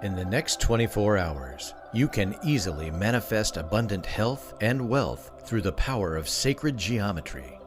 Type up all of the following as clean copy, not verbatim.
In the next 24 hours, you can easily manifest abundant health and wealth through the power of sacred geometry.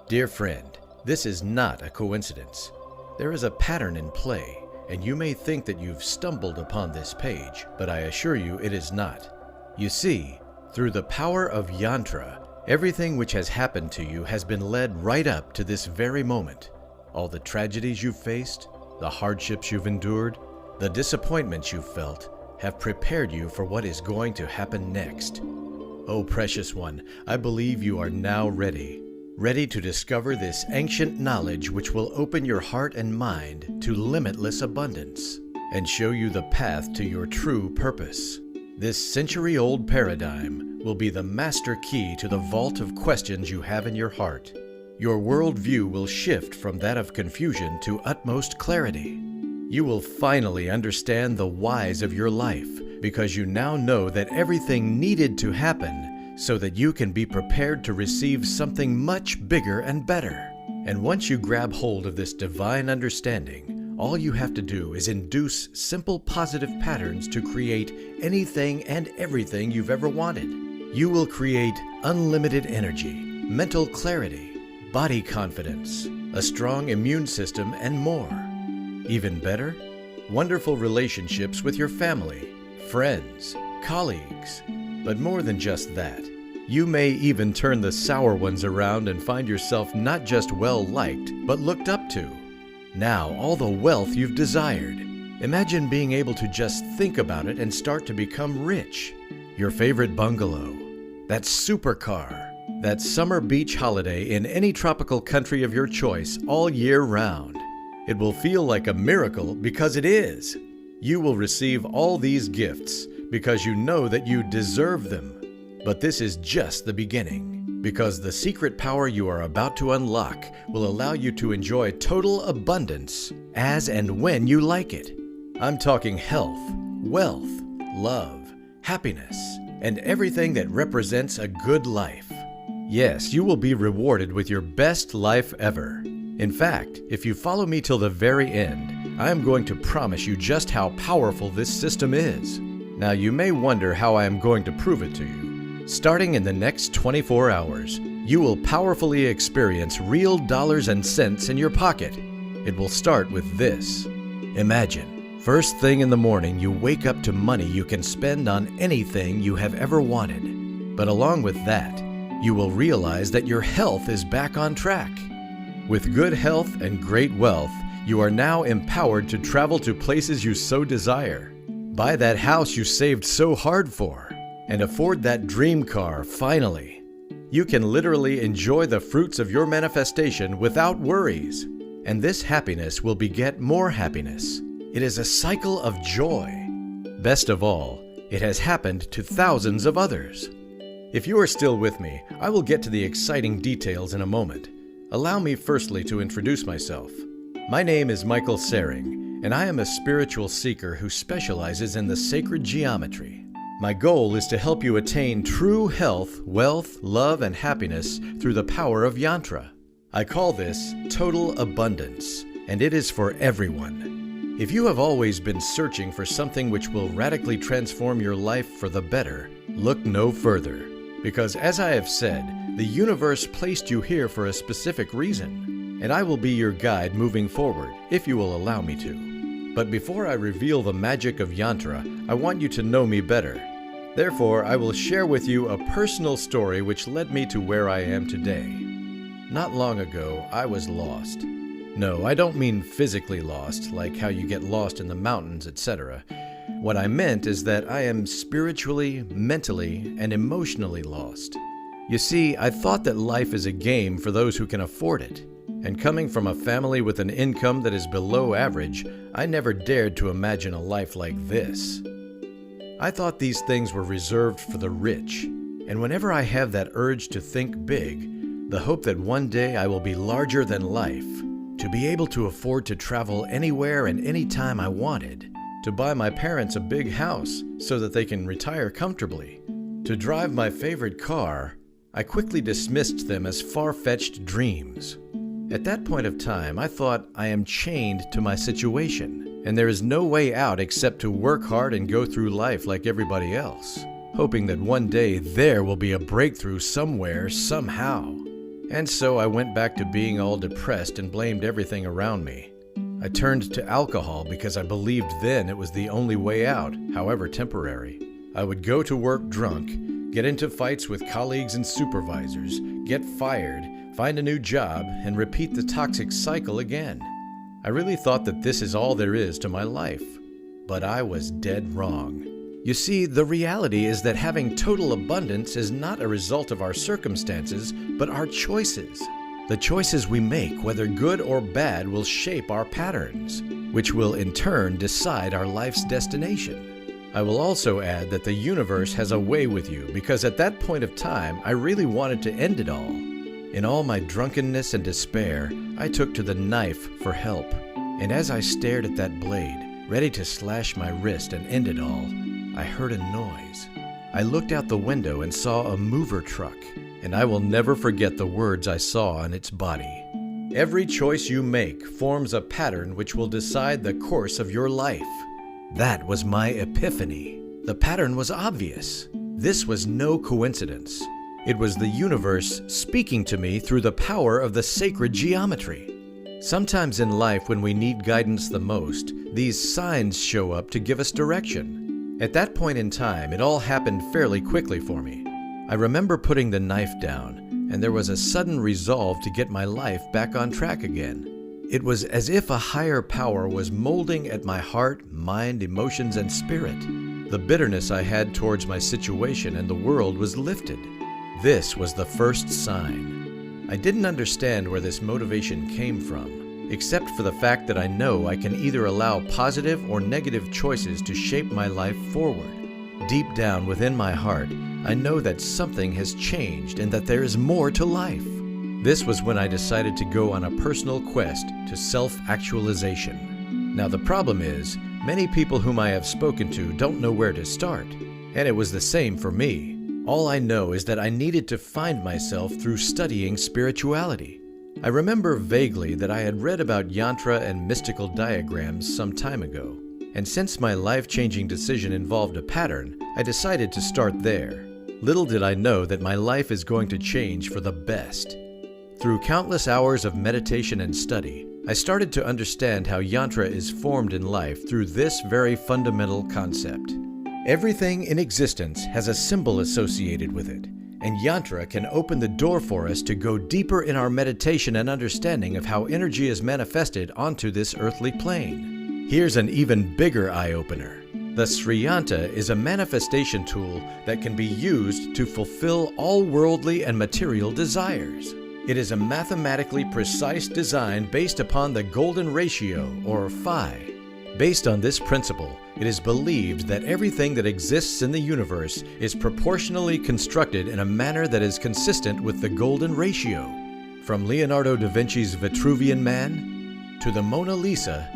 Dear friend, this is not a coincidence. There is a pattern in play, and you may think that you've stumbled upon this page, but I assure you it is not. You see, through the power of Yantra, everything which has happened to you has been led right up to this very moment. All the tragedies you've faced, the hardships you've endured, the disappointments you've felt, have prepared you for what is going to happen next. Oh, precious one, I believe you are now ready to discover this ancient knowledge which will open your heart and mind to limitless abundance and show you the path to your true purpose. This century-old paradigm will be the master key to the vault of questions you have in your heart. Your worldview will shift from that of confusion to utmost clarity. You will finally understand the whys of your life because you now know that everything needed to happen so that you can be prepared to receive something much bigger and better. And once you grab hold of this divine understanding, all you have to do is induce simple positive patterns to create anything and everything you've ever wanted. You will create unlimited energy, mental clarity, body confidence, a strong immune system, and more. Even better, wonderful relationships with your family, friends, colleagues. But more than just that, you may even turn the sour ones around and find yourself not just well-liked, but looked up to. Now, all the wealth you've desired. Imagine being able to just think about it and start to become rich. Your favorite bungalow, that supercar, that summer beach holiday in any tropical country of your choice all year round. It will feel like a miracle because it is. You will receive all these gifts because you know that you deserve them. But this is just the beginning, because the secret power you are about to unlock will allow you to enjoy total abundance as and when you like it. I'm talking health, wealth, love, happiness, and everything that represents a good life. Yes, you will be rewarded with your best life ever. In fact, if you follow me till the very end, I am going to promise you just how powerful this system is. Now, you may wonder how I am going to prove it to you. Starting in the next 24 hours, you will powerfully experience real dollars and cents in your pocket. It will start with this. Imagine, first thing in the morning, you wake up to money you can spend on anything you have ever wanted. But along with that, you will realize that your health is back on track. With good health and great wealth, you are now empowered to travel to places you so desire, buy that house you saved so hard for, and afford that dream car finally. You can literally enjoy the fruits of your manifestation without worries, and this happiness will beget more happiness. It is a cycle of joy. Best of all, it has happened to thousands of others. If you are still with me, I will get to the exciting details in a moment. Allow me firstly to introduce myself. My name is Michael Sering, and I am a spiritual seeker who specializes in the sacred geometry. My goal is to help you attain true health, wealth, love, and happiness through the power of Yantra. I call this total abundance, and it is for everyone. If you have always been searching for something which will radically transform your life for the better, look no further. Because as I have said, the universe placed you here for a specific reason, and I will be your guide moving forward, if you will allow me to. But before I reveal the magic of Yantra, I want you to know me better. Therefore, I will share with you a personal story which led me to where I am today. Not long ago, I was lost. No, I don't mean physically lost, like how you get lost in the mountains, etc. What I meant is that I am spiritually, mentally, and emotionally lost. You see, I thought that life is a game for those who can afford it. And coming from a family with an income that is below average, I never dared to imagine a life like this. I thought these things were reserved for the rich. And whenever I have that urge to think big, the hope that one day I will be larger than life, to be able to afford to travel anywhere and anytime I wanted, to buy my parents a big house so that they can retire comfortably, to drive my favorite car, I quickly dismissed them as far-fetched dreams. At that point of time, I thought I am chained to my situation. and there is no way out except to work hard and go through life like everybody else, hoping that one day there will be a breakthrough somewhere, somehow. And so I went back to being all depressed and blamed everything around me. I turned to alcohol because I believed then it was the only way out, however temporary. I would go to work drunk, get into fights with colleagues and supervisors, get fired, find a new job, and repeat the toxic cycle again. I really thought that this is all there is to my life, but I was dead wrong. You see, the reality is that having total abundance is not a result of our circumstances, but our choices. The choices we make, whether good or bad, will shape our patterns, which will in turn decide our life's destination. I will also add that the universe has a way with you, because at that point of time, I really wanted to end it all. In all my drunkenness and despair, I took to the knife for help. And as I stared at that blade, ready to slash my wrist and end it all, I heard a noise. I looked out the window and saw a mover truck, and I will never forget the words I saw on its body. Every choice you make forms a pattern which will decide the course of your life. That was my epiphany. The pattern was obvious. This was no coincidence. It was the universe speaking to me through the power of the sacred geometry. Sometimes in life, when we need guidance the most, these signs show up to give us direction. At that point in time, it all happened fairly quickly for me. I remember putting the knife down, and there was a sudden resolve to get my life back on track again. It was as if a higher power was molding at my heart, mind, emotions, and spirit. The bitterness I had towards my situation and the world was lifted. This was the first sign. I didn't understand where this motivation came from, except for the fact that I know I can either allow positive or negative choices to shape my life forward. Deep down within my heart, I know that something has changed and that there is more to life. This was when I decided to go on a personal quest to self-actualization. Now the problem is, many people whom I have spoken to don't know where to start, and it was the same for me. All I know is that I needed to find myself through studying spirituality. I remember vaguely that I had read about Yantra and mystical diagrams some time ago, and since my life-changing decision involved a pattern, I decided to start there. Little did I know that my life is going to change for the best. Through countless hours of meditation and study, I started to understand how Yantra is formed in life through this very fundamental concept. Everything in existence has a symbol associated with it, and Yantra can open the door for us to go deeper in our meditation and understanding of how energy is manifested onto this earthly plane. Here's an even bigger eye-opener. The Sriyanta is a manifestation tool that can be used to fulfill all worldly and material desires. It is a mathematically precise design based upon the golden ratio, or phi. Based on this principle, it is believed that everything that exists in the universe is proportionally constructed in a manner that is consistent with the golden ratio. From Leonardo da Vinci's Vitruvian Man to the Mona Lisa,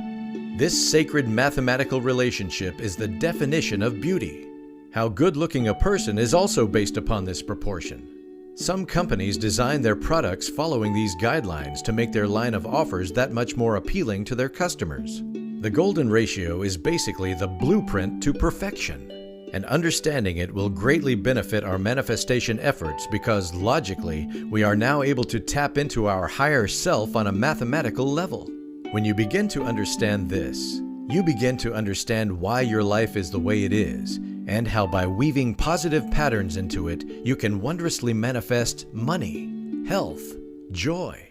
this sacred mathematical relationship is the definition of beauty. How good-looking a person is also based upon this proportion. Some companies design their products following these guidelines to make their line of offers that much more appealing to their customers. The golden ratio is basically the blueprint to perfection, and understanding it will greatly benefit our manifestation efforts because, logically, we are now able to tap into our higher self on a mathematical level. When you begin to understand this, you begin to understand why your life is the way it is, and how by weaving positive patterns into it, you can wondrously manifest money, health, joy.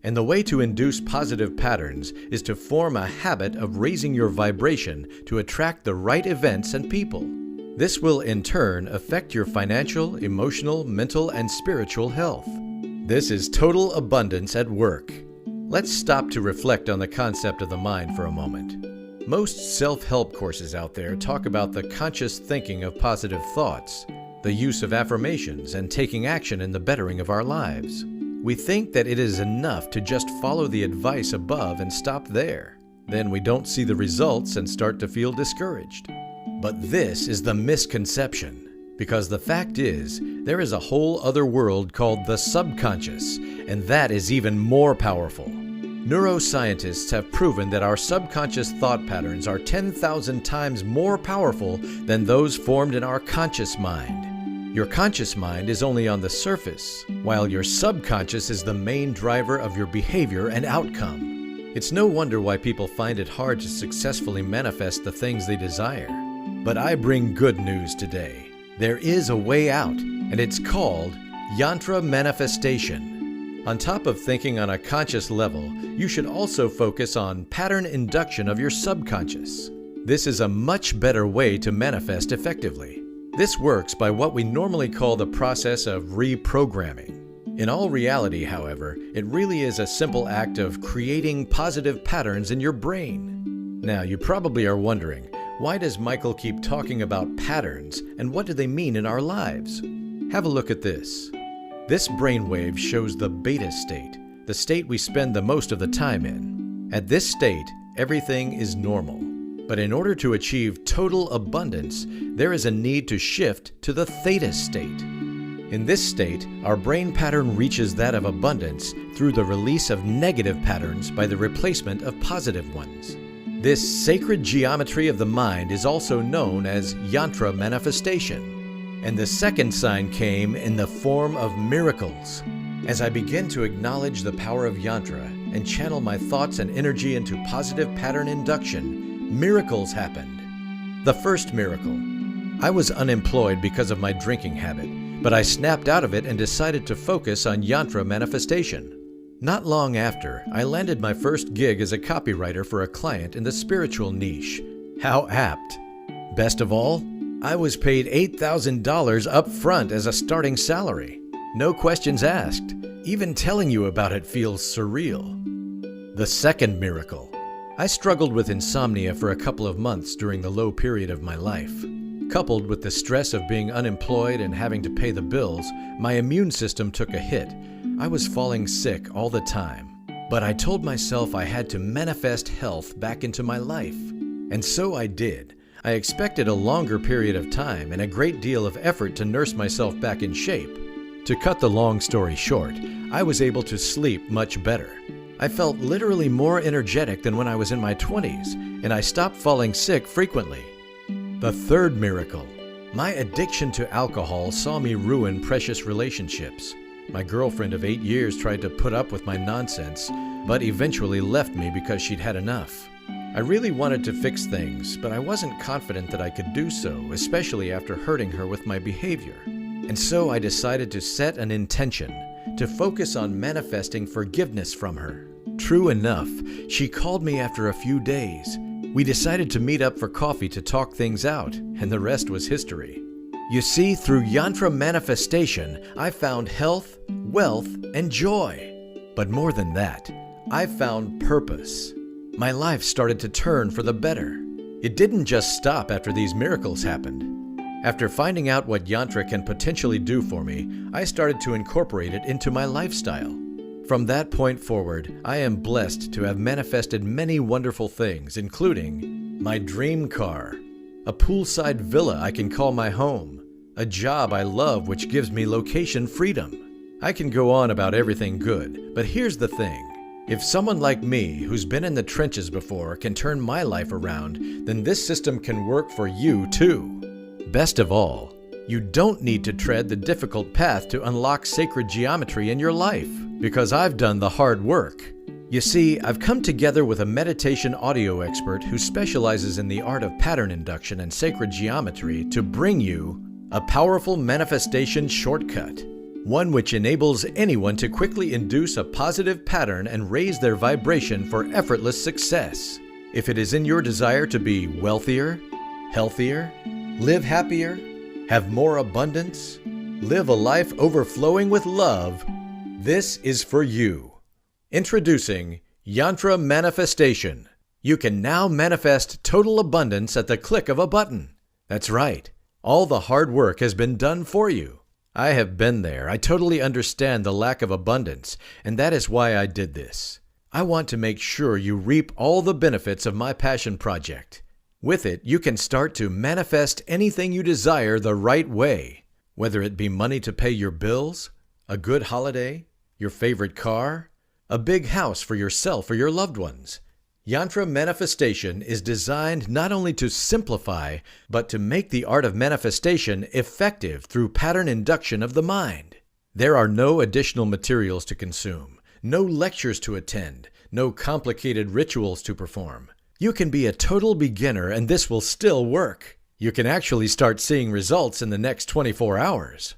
And the way to induce positive patterns is to form a habit of raising your vibration to attract the right events and people. This will in turn affect your financial, emotional, mental, and spiritual health. This is total abundance at work. Let's stop to reflect on the concept of the mind for a moment. Most self-help courses out there talk about the conscious thinking of positive thoughts, the use of affirmations, and taking action in the bettering of our lives. We think that it is enough to just follow the advice above and stop there. Then we don't see the results and start to feel discouraged. But this is the misconception, because the fact is, there is a whole other world called the subconscious, and that is even more powerful. Neuroscientists have proven that our subconscious thought patterns are 10,000 times more powerful than those formed in our conscious mind. Your conscious mind is only on the surface, while your subconscious is the main driver of your behavior and outcome. It's no wonder why people find it hard to successfully manifest the things they desire. But I bring good news today. There is a way out, and it's called Yantra manifestation. On top of thinking on a conscious level, you should also focus on pattern induction of your subconscious. This is a much better way to manifest effectively. This works by what we normally call the process of reprogramming. In all reality, however, it really is a simple act of creating positive patterns in your brain. Now, you probably are wondering, why does Michael keep talking about patterns, and what do they mean in our lives? Have a look at this. This brainwave shows the beta state, the state we spend the most of the time in. At this state, everything is normal. But in order to achieve total abundance, there is a need to shift to the theta state. In this state, our brain pattern reaches that of abundance through the release of negative patterns by the replacement of positive ones. This sacred geometry of the mind is also known as Yantra manifestation. And the second sign came in the form of miracles. As I begin to acknowledge the power of Yantra and channel my thoughts and energy into positive pattern induction, miracles happened. The first miracle. I was unemployed because of my drinking habit, but I snapped out of it and decided to focus on Yantra manifestation. Not long after, I landed my first gig as a copywriter for a client in the spiritual niche. How apt! Best of all, I was paid $8,000 up front as a starting salary. No questions asked. Even telling you about it feels surreal. The second miracle. I struggled with insomnia for a couple of months during the low period of my life. Coupled with the stress of being unemployed and having to pay the bills, my immune system took a hit. I was falling sick all the time. But I told myself I had to manifest health back into my life. And so I did. I expected a longer period of time and a great deal of effort to nurse myself back in shape. To cut the long story short, I was able to sleep much better. I felt literally more energetic than when I was in my 20s, and I stopped falling sick frequently. The third miracle. My addiction to alcohol saw me ruin precious relationships. My girlfriend of 8 years tried to put up with my nonsense, but eventually left me because she'd had enough. I really wanted to fix things, but I wasn't confident that I could do so, especially after hurting her with my behavior. And so I decided to set an intention, to focus on manifesting forgiveness from her. True enough, she called me after a few days. We decided to meet up for coffee to talk things out, and the rest was history. You see, through Yantra manifestation, I found health, wealth, and joy. But more than that, I found purpose. My life started to turn for the better. It didn't just stop after these miracles happened. After finding out what Yantra can potentially do for me, I started to incorporate it into my lifestyle. From that point forward, I am blessed to have manifested many wonderful things, including my dream car, a poolside villa I can call my home, a job I love which gives me location freedom. I can go on about everything good, but here's the thing. If someone like me, who's been in the trenches before, can turn my life around, then this system can work for you too. Best of all, you don't need to tread the difficult path to unlock sacred geometry in your life, because I've done the hard work. You see, I've come together with a meditation audio expert who specializes in the art of pattern induction and sacred geometry to bring you a powerful manifestation shortcut. One which enables anyone to quickly induce a positive pattern and raise their vibration for effortless success. If it is in your desire to be wealthier, healthier, live happier, have more abundance, live a life overflowing with love, this is for you. Introducing Yantra Manifestation. You can now manifest total abundance at the click of a button. That's right. All the hard work has been done for you. I have been there. I totally understand the lack of abundance, and that is why I did this. I want to make sure you reap all the benefits of my passion project. With it, you can start to manifest anything you desire the right way, whether it be money to pay your bills, a good holiday, your favorite car, a big house for yourself or your loved ones. Yantra manifestation is designed not only to simplify, but to make the art of manifestation effective through pattern induction of the mind. There are no additional materials to consume, no lectures to attend, no complicated rituals to perform. You can be a total beginner and this will still work. You can actually start seeing results in the next 24 hours.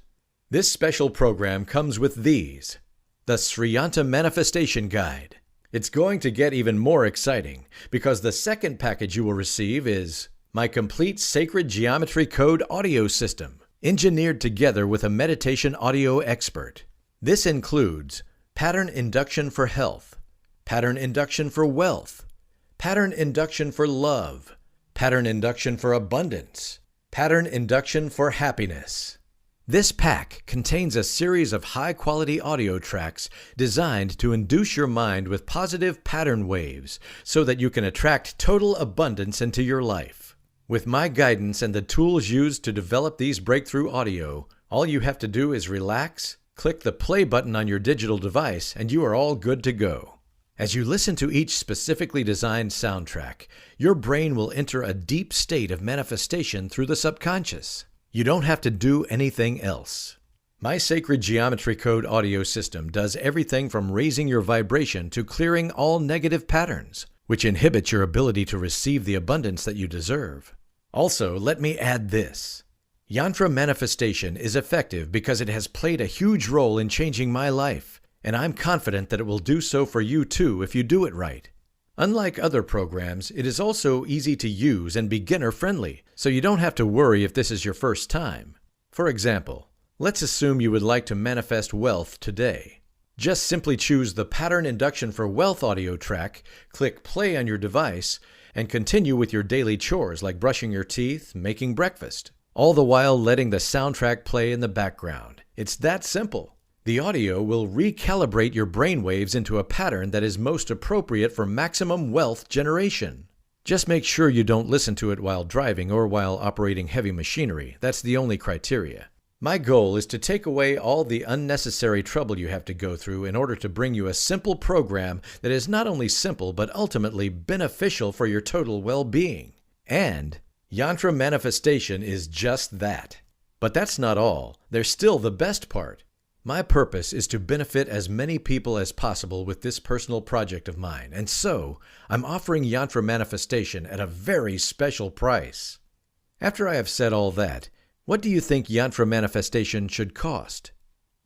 This special program comes with these: the Yantra Manifestation Guide. It's going to get even more exciting because the second package you will receive is my complete Sacred Geometry Code audio system, engineered together with a meditation audio expert. This includes pattern induction for health, pattern induction for wealth, pattern induction for love, pattern induction for abundance, pattern induction for happiness. This pack contains a series of high-quality audio tracks designed to induce your mind with positive pattern waves so that you can attract total abundance into your life. With my guidance and the tools used to develop these breakthrough audio, all you have to do is relax, click the play button on your digital device, and you are all good to go. As you listen to each specifically designed soundtrack, your brain will enter a deep state of manifestation through the subconscious. You don't have to do anything else. My Sacred Geometry Code audio system does everything from raising your vibration to clearing all negative patterns, which inhibit your ability to receive the abundance that you deserve. Also, let me add this. Yantra manifestation is effective because it has played a huge role in changing my life, and I'm confident that it will do so for you too if you do it right. Unlike other programs, it is also easy to use and beginner-friendly, so you don't have to worry if this is your first time. For example, let's assume you would like to manifest wealth today. Just simply choose the Pattern Induction for Wealth audio track, click play on your device, and continue with your daily chores like brushing your teeth, making breakfast, all the while letting the soundtrack play in the background. It's that simple. The audio will recalibrate your brainwaves into a pattern that is most appropriate for maximum wealth generation. Just make sure you don't listen to it while driving or while operating heavy machinery. That's the only criteria. My goal is to take away all the unnecessary trouble you have to go through in order to bring you a simple program that is not only simple but ultimately beneficial for your total well-being. And Yantra manifestation is just that. But that's not all. There's still the best part. My purpose is to benefit as many people as possible with this personal project of mine, and so I'm offering Yantra manifestation at a very special price. After I have said all that, what do you think Yantra manifestation should cost?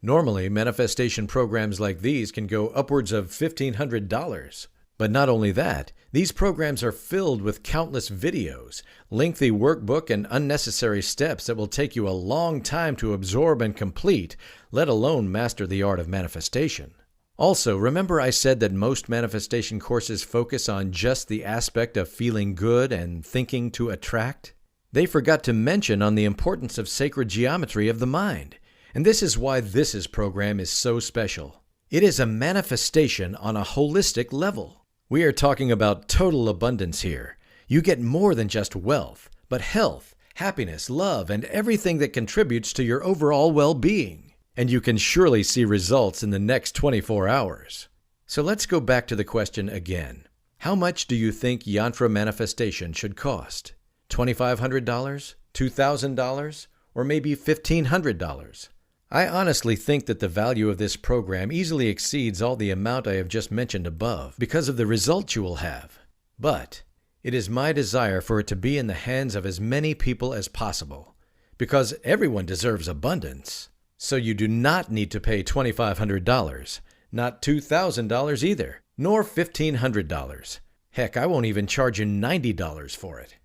Normally, manifestation programs like these can go upwards of $1,500. But not only that, these programs are filled with countless videos, lengthy workbook, and unnecessary steps that will take you a long time to absorb and complete, let alone master the art of manifestation. Also, remember I said that most manifestation courses focus on just the aspect of feeling good and thinking to attract? They forgot to mention on the importance of sacred geometry of the mind, and this is why this program is so special. It is a manifestation on a holistic level. We are talking about total abundance here. You get more than just wealth, but health, happiness, love, and everything that contributes to your overall well-being. And you can surely see results in the next 24 hours. So let's go back to the question again. How much do you think Yantra manifestation should cost? $2,500? $2,000? Or maybe $1,500? I honestly think that the value of this program easily exceeds all the amount I have just mentioned above because of the results you will have. But it is my desire for it to be in the hands of as many people as possible, because everyone deserves abundance. So you do not need to pay $2,500, not $2,000 either, nor $1,500. Heck, I won't even charge you $90 for it.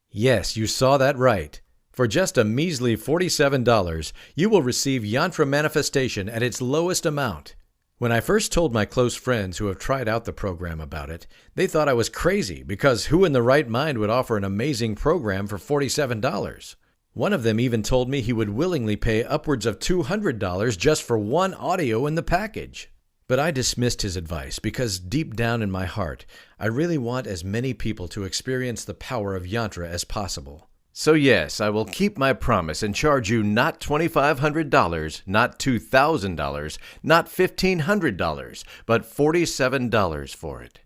Yes, you saw that right. For just a measly $47, you will receive Yantra manifestation at its lowest amount. When I first told my close friends who have tried out the program about it, they thought I was crazy because who in the right mind would offer an amazing program for $47? One of them even told me he would willingly pay upwards of $200 just for one audio in the package. But I dismissed his advice because deep down in my heart, I really want as many people to experience the power of Yantra as possible. So yes, I will keep my promise and charge you not $2,500, not $2,000, not $1,500, but $47 for it.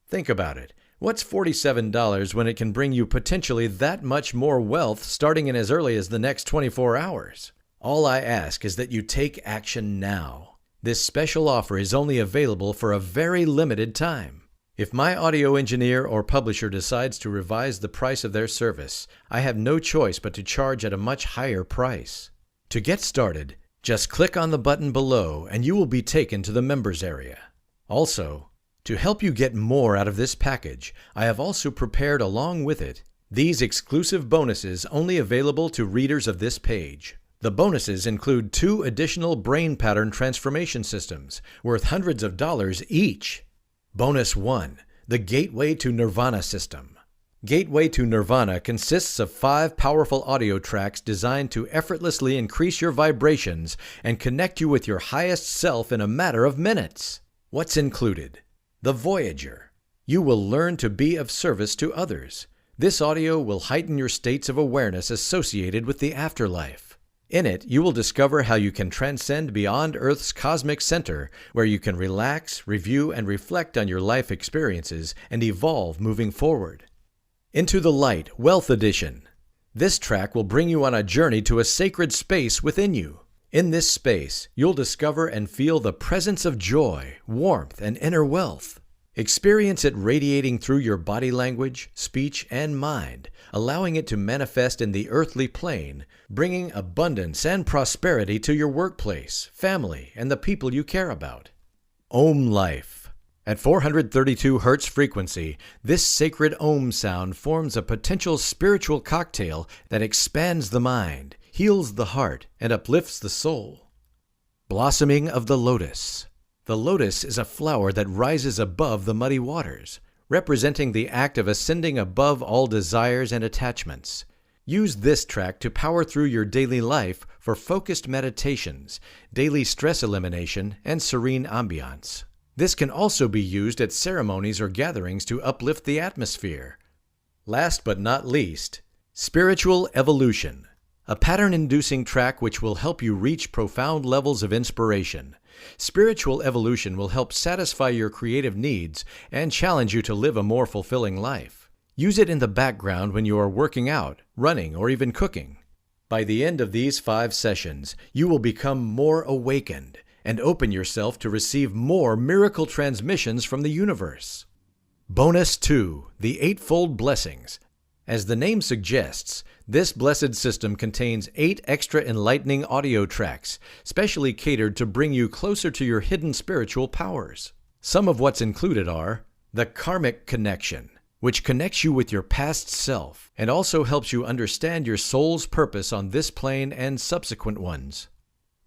Think about it. What's $47 when it can bring you potentially that much more wealth starting in as early as the next 24 hours? All I ask is that you take action now. This special offer is only available for a very limited time. If my audio engineer or publisher decides to revise the price of their service, I have no choice but to charge at a much higher price. To get started, just click on the button below and you will be taken to the members area. Also, to help you get more out of this package, I have also prepared along with it these exclusive bonuses only available to readers of this page. The bonuses include 2 additional brain pattern transformation systems worth hundreds of dollars each. Bonus 1, the Gateway to Nirvana system. Gateway to Nirvana consists of 5 powerful audio tracks designed to effortlessly increase your vibrations and connect you with your highest self in a matter of minutes. What's included? The Voyager. You will learn to be of service to others. This audio will heighten your states of awareness associated with the afterlife. In it, you will discover how you can transcend beyond Earth's cosmic center, where you can relax, review, and reflect on your life experiences and evolve moving forward. Into the Light, Wealth Edition. This track will bring you on a journey to a sacred space within you. In this space, you'll discover and feel the presence of joy, warmth, and inner wealth. Experience it radiating through your body language, speech, and mind, allowing it to manifest in the earthly plane, bringing abundance and prosperity to your workplace, family, and the people you care about. Om Life. At 432 Hz frequency, this sacred Om sound forms a potential spiritual cocktail that expands the mind, heals the heart, and uplifts the soul. Blossoming of the Lotus. The lotus is a flower that rises above the muddy waters, representing the act of ascending above all desires and attachments. Use this track to power through your daily life for focused meditations, daily stress elimination, and serene ambiance. This can also be used at ceremonies or gatherings to uplift the atmosphere. Last but not least, Spiritual Evolution, a pattern-inducing track which will help you reach profound levels of inspiration. Spiritual evolution will help satisfy your creative needs and challenge you to live a more fulfilling life. Use it in the background when you are working out, running, or even cooking. By the end of these 5 sessions, you will become more awakened and open yourself to receive more miracle transmissions from the universe. Bonus 2, the Eightfold Blessings. As the name suggests, this blessed system contains 8 extra enlightening audio tracks, specially catered to bring you closer to your hidden spiritual powers. Some of what's included are the Karmic Connection, which connects you with your past self and also helps you understand your soul's purpose on this plane and subsequent ones.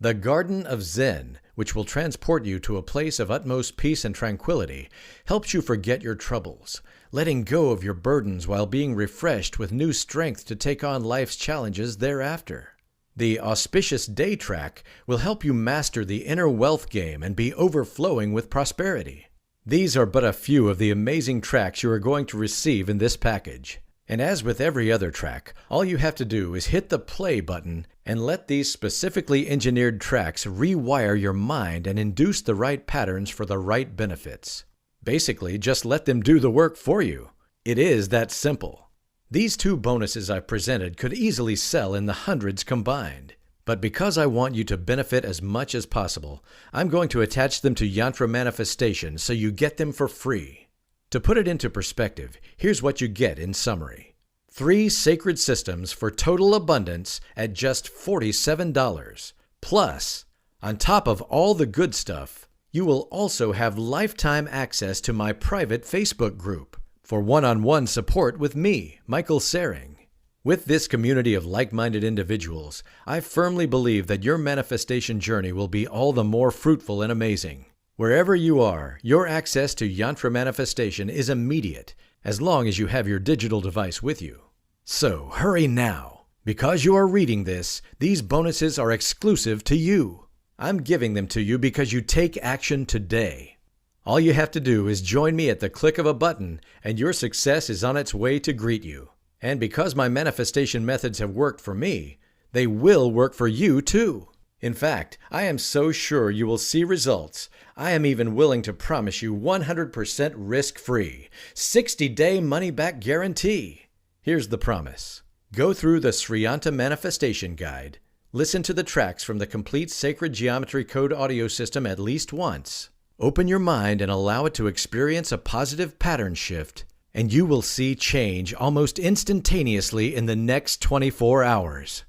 The Garden of Zen, which will transport you to a place of utmost peace and tranquility, helps you forget your troubles, letting go of your burdens while being refreshed with new strength to take on life's challenges thereafter. The Auspicious Day track will help you master the inner wealth game and be overflowing with prosperity. These are but a few of the amazing tracks you are going to receive in this package. And as with every other track, all you have to do is hit the play button and let these specifically engineered tracks rewire your mind and induce the right patterns for the right benefits. Basically, just let them do the work for you. It is that simple. These 2 bonuses I presented could easily sell in the hundreds combined. But because I want you to benefit as much as possible, I'm going to attach them to Yantra Manifestation so you get them for free. To put it into perspective, here's what you get in summary. 3 sacred systems for total abundance at just $47. Plus, on top of all the good stuff, you will also have lifetime access to my private Facebook group for one-on-one support with me, Michael Saring. With this community of like-minded individuals, I firmly believe that your manifestation journey will be all the more fruitful and amazing. Wherever you are, your access to Yantra Manifestation is immediate, as long as you have your digital device with you. So hurry now. Because you are reading this, these bonuses are exclusive to you. I'm giving them to you because you take action today. All you have to do is join me at the click of a button, and your success is on its way to greet you. And because my manifestation methods have worked for me, they will work for you too. In fact, I am so sure you will see results, I am even willing to promise you 100% risk-free, 60-day money-back guarantee. Here's the promise. Go through the Yantra Manifestation Guide, listen to the tracks from the complete Sacred Geometry Code audio system at least once, open your mind and allow it to experience a positive pattern shift, and you will see change almost instantaneously in the next 24 hours.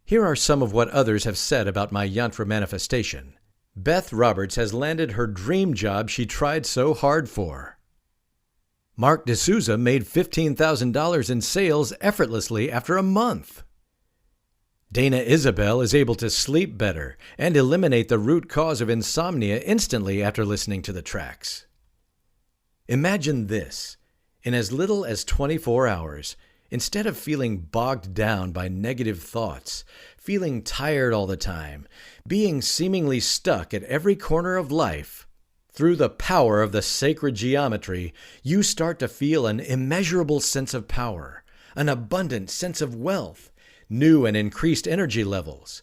Here are some of what others have said about my Yantra manifestation. Beth Roberts has landed her dream job she tried so hard for. Mark D'Souza made $15,000 in sales effortlessly after a month. Dana Isabel is able to sleep better and eliminate the root cause of insomnia instantly after listening to the tracks. Imagine this. In as little as 24 hours, instead of feeling bogged down by negative thoughts, feeling tired all the time, being seemingly stuck at every corner of life, through the power of the sacred geometry, you start to feel an immeasurable sense of power, an abundant sense of wealth, new and increased energy levels.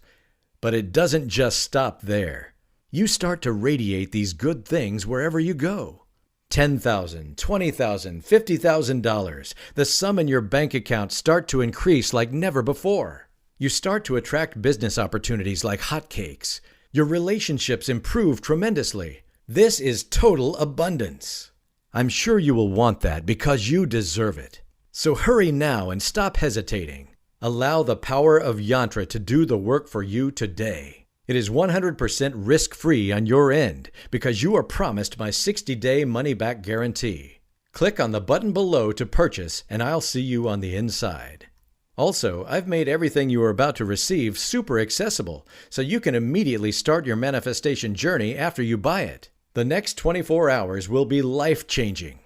But it doesn't just stop there. You start to radiate these good things wherever you go. $10,000, $20,000, $50,000. The sum in your bank account start to increase like never before. You start to attract business opportunities like hotcakes. Your relationships improve tremendously. This is total abundance. I'm sure you will want that because you deserve it. So hurry now and stop hesitating. Allow the power of Yantra to do the work for you today. It is 100% risk-free on your end because you are promised my 60-day money-back guarantee. Click on the button below to purchase and I'll see you on the inside. Also, I've made everything you are about to receive super accessible so you can immediately start your manifestation journey after you buy it. The next 24 hours will be life-changing.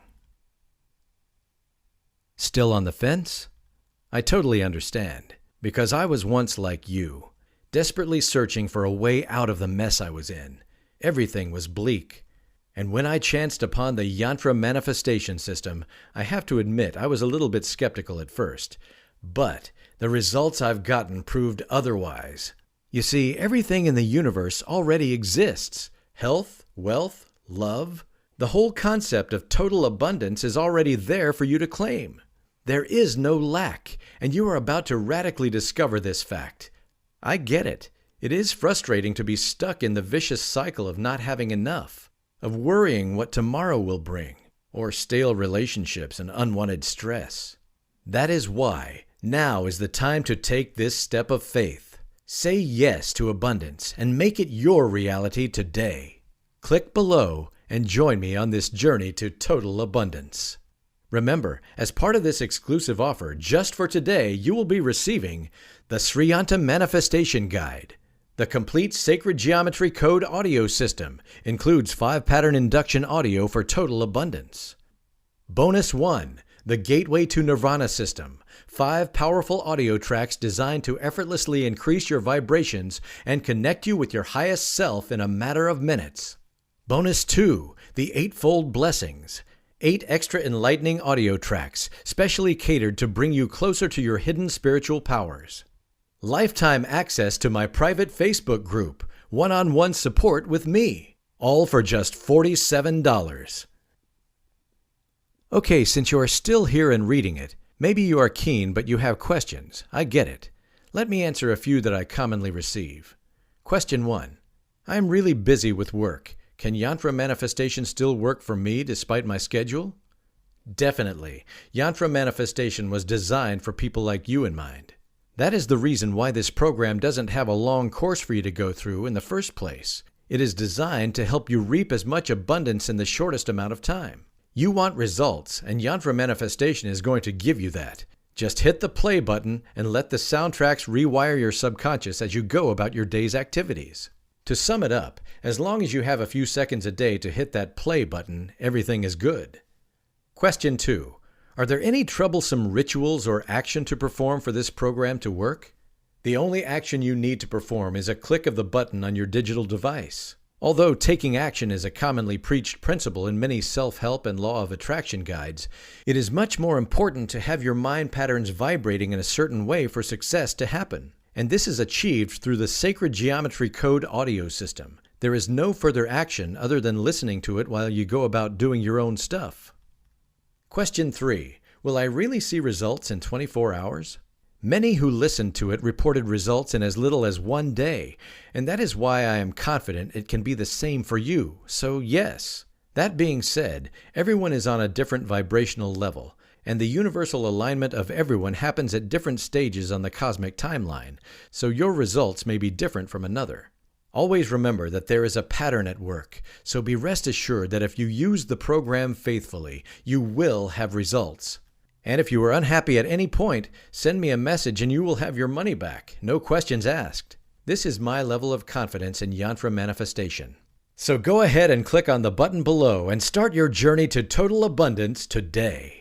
Still on the fence? I totally understand because I was once like you. Desperately searching for a way out of the mess I was in. Everything was bleak. And when I chanced upon the Yantra manifestation system, I have to admit I was a little bit skeptical at first. But the results I've gotten proved otherwise. You see, everything in the universe already exists. Health, wealth, love. The whole concept of total abundance is already there for you to claim. There is no lack, and you are about to radically discover this fact. I get it. It is frustrating to be stuck in the vicious cycle of not having enough, of worrying what tomorrow will bring, or stale relationships and unwanted stress. That is why now is the time to take this step of faith. Say yes to abundance and make it your reality today. Click below and join me on this journey to total abundance. Remember, as part of this exclusive offer, just for today, you will be receiving the Yantra Manifestation Guide. The complete Sacred Geometry Code audio system includes 5-pattern induction audio for total abundance. Bonus 1, the Gateway to Nirvana system. 5 powerful audio tracks designed to effortlessly increase your vibrations and connect you with your highest self in a matter of minutes. Bonus 2, the Eightfold Blessings. 8 extra enlightening audio tracks, specially catered to bring you closer to your hidden spiritual powers. Lifetime access to my private Facebook group, one-on-one support with me, all for just $47. Okay, since you are still here and reading it, maybe you are keen but you have questions. I get it. Let me answer a few that I commonly receive. Question 1. I'm really busy with work. Can Yantra Manifestation still work for me despite my schedule? Definitely. Yantra Manifestation was designed for people like you in mind. That is the reason why this program doesn't have a long course for you to go through in the first place. It is designed to help you reap as much abundance in the shortest amount of time. You want results, and Yantra Manifestation is going to give you that. Just hit the play button and let the soundtracks rewire your subconscious as you go about your day's activities. To sum it up, as long as you have a few seconds a day to hit that play button, everything is good. Question 2. Are there any troublesome rituals or action to perform for this program to work? The only action you need to perform is a click of the button on your digital device. Although taking action is a commonly preached principle in many self-help and law of attraction guides, it is much more important to have your mind patterns vibrating in a certain way for success to happen. And this is achieved through the Sacred Geometry Code audio system. There is no further action other than listening to it while you go about doing your own stuff. Question 3. Will I really see results in 24 hours? Many who listened to it reported results in as little as 1 day, and that is why I am confident it can be the same for you, so yes. That being said, everyone is on a different vibrational level, and the universal alignment of everyone happens at different stages on the cosmic timeline, so your results may be different from another. Always remember that there is a pattern at work, so be rest assured that if you use the program faithfully, you will have results. And if you are unhappy at any point, send me a message and you will have your money back, no questions asked. This is my level of confidence in Yantra manifestation. So go ahead and click on the button below and start your journey to total abundance today.